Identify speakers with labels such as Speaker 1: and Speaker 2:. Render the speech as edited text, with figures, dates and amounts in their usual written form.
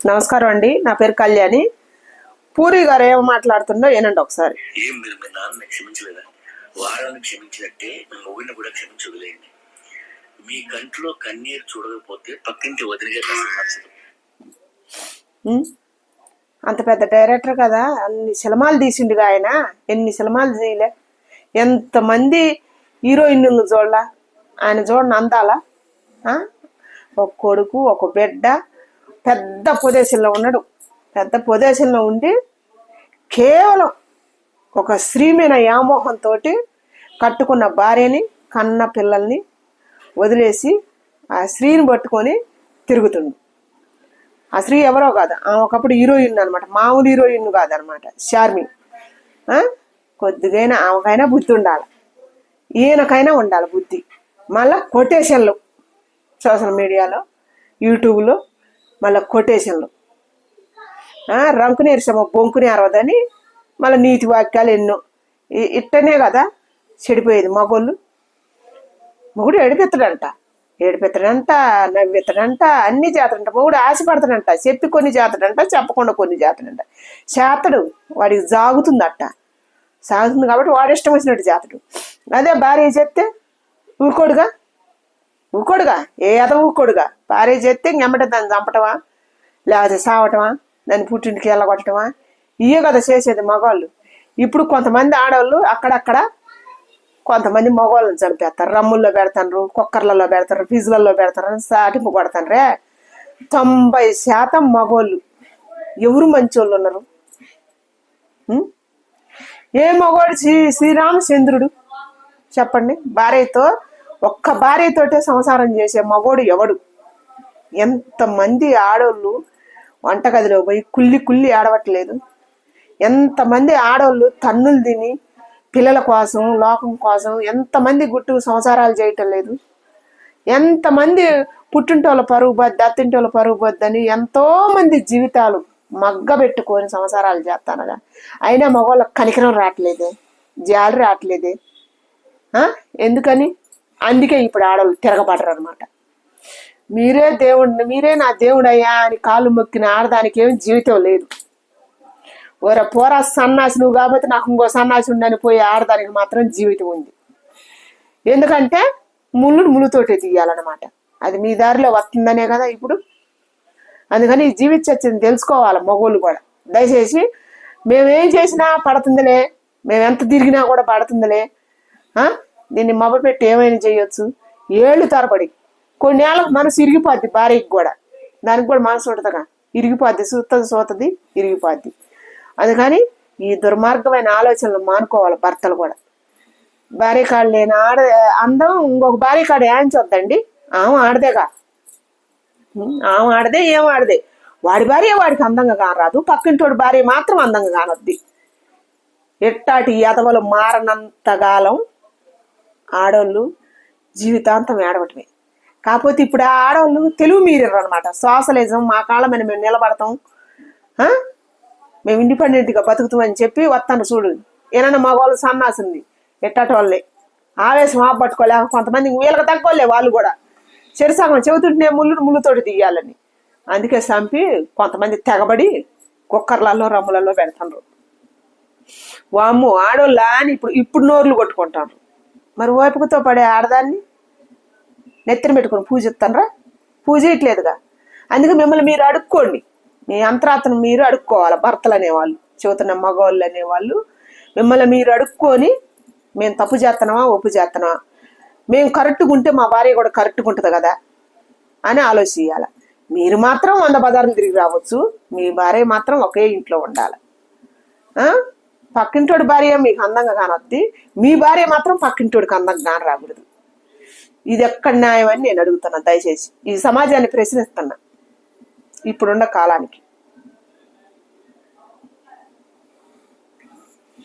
Speaker 1: నమస్కారం అండి, నా పేరు కళ్యాణి. పూరి గారు ఏమో మాట్లాడుతుందో ఏనండి ఒకసారి.
Speaker 2: ఏం మీరు మీ నాన్నని క్షమించలేదా? వాళ్ళని క్షమించినట్టే మొగుడిని కూడా క్షమించి వదిలేయండి. మీ కంట్లో కన్నీరు చూడకపోతే పక్కింటి వదిలిగా నచ్చదు.
Speaker 1: అంత పెద్ద డైరెక్టర్ కదా, అన్ని సినిమాలు తీసిండుగా ఆయన. ఎన్ని సినిమాలు చేయలే, ఎంతమంది హీరోయిన్లు చూడాల ఆయన. చూడండి అందాల ఒక కొడుకు ఒక బిడ్డ, పెద్ద పొజిషన్లో ఉన్నాడు. పెద్ద పొజిషన్లో ఉండి కేవలం ఒక స్త్రీ మీద వ్యామోహంతో కట్టుకున్న భార్యని కన్న పిల్లల్ని వదిలేసి ఆ స్త్రీని పట్టుకొని తిరుగుతుండు. ఆ స్త్రీ ఎవరో కాదు, ఆమె ఒకప్పుడు హీరోయిన్ అనమాట, మామూలు హీరోయిన్ కాదనమాట, షార్మి. కొద్దిగైనా ఆమెకైనా బుద్ధి ఉండాలి, ఈయనకైనా ఉండాలి బుద్ధి. మళ్ళీ కొటేషన్లు సోషల్ మీడియాలో, యూట్యూబ్లో మళ్ళీ కొటేషన్లు. రంకుని ఎరిసమ్మ బొంకుని అరవదని మళ్ళీ నీతి వాక్యాలు ఎన్నో. ఇట్టనే కదా చెడిపోయేది మగోళ్ళు. మొగుడు ఏడిపెత్తడంట, నవ్వెత్తడంట, అన్ని చేతడంట. మొగుడు ఆశపడతాడంట, చెప్పి కొన్ని చేతడంట, చెప్పకుండా కొన్ని చేతడంట. చేతడు వాడికి సాగుతుందట, సాగుతుంది కాబట్టి వాడు ఇష్టం వచ్చినట్టు చేతడు. అదే భార్య చేస్తే ఊకోడుగా, ఏ అద ఊకోడుగా. భార్య చేస్తే ఇంకెమ్మట దాన్ని చంపటమా, లేకపోతే సావటమా, దాన్ని పుట్టింటికి వెళ్ళగొట్టడమా, ఇవే కదా చేసేది మగవాళ్ళు. ఇప్పుడు కొంతమంది ఆడవాళ్ళు అక్కడక్కడ కొంతమంది మగవాళ్ళని చంపేస్తారు. రమ్ముల్లో పెడతారు, కుక్కర్లలో పెడతారు, ఫిజులలో పెడతారు, సాటింపు కొడతారే. 90% మగవాళ్ళు. ఎవరు మంచోళ్ళు ఉన్నారు? ఏ మగవాడు శ్రీరామచంద్రుడు చెప్పండి? భార్యతో, ఒక్క భార్యతోటే సంసారం చేసే మగోడు ఎవడు? ఎంతమంది ఆడవాళ్ళు వంటగదిలో పోయి కుళ్ళి ఆడవట్లేదు? ఎంతమంది ఆడవాళ్ళు తన్నులు తిని పిల్లల కోసం, లోకం కోసం ఎంతమంది గుట్టు సంసారాలు చేయటం లేదు? ఎంతమంది పుట్టింటోళ్ళ పరుగు బద్ద, అత్తింటోళ్ళ పరుగు బద్దని ఎంతోమంది జీవితాలు మగ్గబెట్టుకొని సంసారాలు చేస్తానగా. అయినా మగవాళ్ళకి కనికరం రావట్లేదే, జాలి రావట్లేదే. ఎందుకని? అందుకే ఇప్పుడు ఆడవాళ్ళు తిరగబడరు అనమాట. మీరే దేవుడిని, మీరే నా దేవుడయ్యా అని కాళ్ళు మొక్కిన ఆడదానికి ఏమి జీవితం లేదు. ఓర పోరా సన్నాసి నువ్వు కాబట్టి నాకు ఇంకో సన్నాసి ఉండని పోయి ఆడదానికి మాత్రం జీవితం ఉంది. ఎందుకంటే ముళ్ళుతోటే తీయాలన్నమాట. అది మీ దారిలో వస్తుందనే కదా ఇప్పుడు. అందుకని ఈ జీవిత చర్చని తెలుసుకోవాలి మగోళ్ళు కూడా. దయచేసి మేమేం చేసినా పడుతుందిలే, మేము ఎంత తిరిగినా కూడా పడుతుందిలే, దీన్ని మొబపెట్టి ఏమైనా చేయొచ్చు. ఏళ్ళు తరబడి కొన్ని ఏళ్ళకు మనసు ఇరిగిపోద్ది. భార్యకి కూడా, దానికి కూడా మనసు ఉంటుందిగా, ఇరిగిపోద్ది, సూతది ఇరిగిపోద్ది. అందుకని ఈ దుర్మార్గమైన ఆలోచనలు మానుకోవాలి భర్తలు కూడా. భార్య కాడు లేని అందం ఇంకొక భార్య కాడు ఏం చూద్దండి? ఆమె ఆడదేగా, ఆమె ఆడదే, ఏం ఆడదే. వాడి భార్య వాడికి అందంగా కానరాదు, పక్కింటోడి భార్య మాత్రం అందంగా కానొద్ది. ఎట్టాటి ఎదవలు మారనంతకాలం ఆడవాళ్ళు జీవితాంతం ఏడవటమే. కాకపోతే ఇప్పుడు ఆ ఆడవాళ్ళు తెలుగు మీరరు అనమాట. సోషలిజం, మా కాళ్ళ మీద మేము నిలబడతాం, మేము ఇండిపెండెంట్గా బతుకుతామని చెప్పి వస్తాను చూడు. ఏమన్నా మగవాళ్ళు సన్నాసింది ఎట్టాటి వాళ్ళే ఆవేశం ఆపట్టుకోలేక కొంతమంది వీళ్ళకి తక్కువలే వాళ్ళు కూడా చెరుసగం చెబుతుంటే ముళ్ళుతోటి తీయాలని. అందుకే చంపి కొంతమంది తెగబడి కుక్కర్లలో రమ్ములలో పెడతారు. వామ్ము ఆడోళ్ళ అని ఇప్పుడు నోర్లు కొట్టుకుంటారు. మరి ఓపికతో పడే ఆడదాన్ని నెత్తిన పెట్టుకుని పూజిస్తానరా? పూజ ఇట్లేదుగా. అందుకే మిమ్మల్ని మీరు అడుక్కోండి, మీ అంతరాత్మను మీరు అడుక్కోవాలి. భర్తలు అనేవాళ్ళు, చెబుతున్న మగవాళ్ళు అనేవాళ్ళు మిమ్మల్ని మీరు అడుక్కొని, మేము తప్పు చేస్తున్నామా, ఒప్పు చేస్తున్నామా, మేము కరెక్ట్గా ఉంటే మా భార్య కూడా కరెక్ట్గా ఉంటుంది కదా అని ఆలోచించాలి. మీరు మాత్రం 100 బజార్లు తిరిగి రావచ్చు, మీ భార్య మాత్రం ఒకే ఇంట్లో ఉండాలి. పక్కింటోడి భార్య మీకు అందంగా కానొద్ది, మీ భార్య మాత్రం పక్కింటోడికి అందంగా కాని రాకూడదు. ఇది ఎక్కడ న్యాయం అని నేను అడుగుతున్నా. దయచేసి ఈ సమాజాన్ని ప్రశ్నిస్తున్నా ఇప్పుడున్న కాలానికి.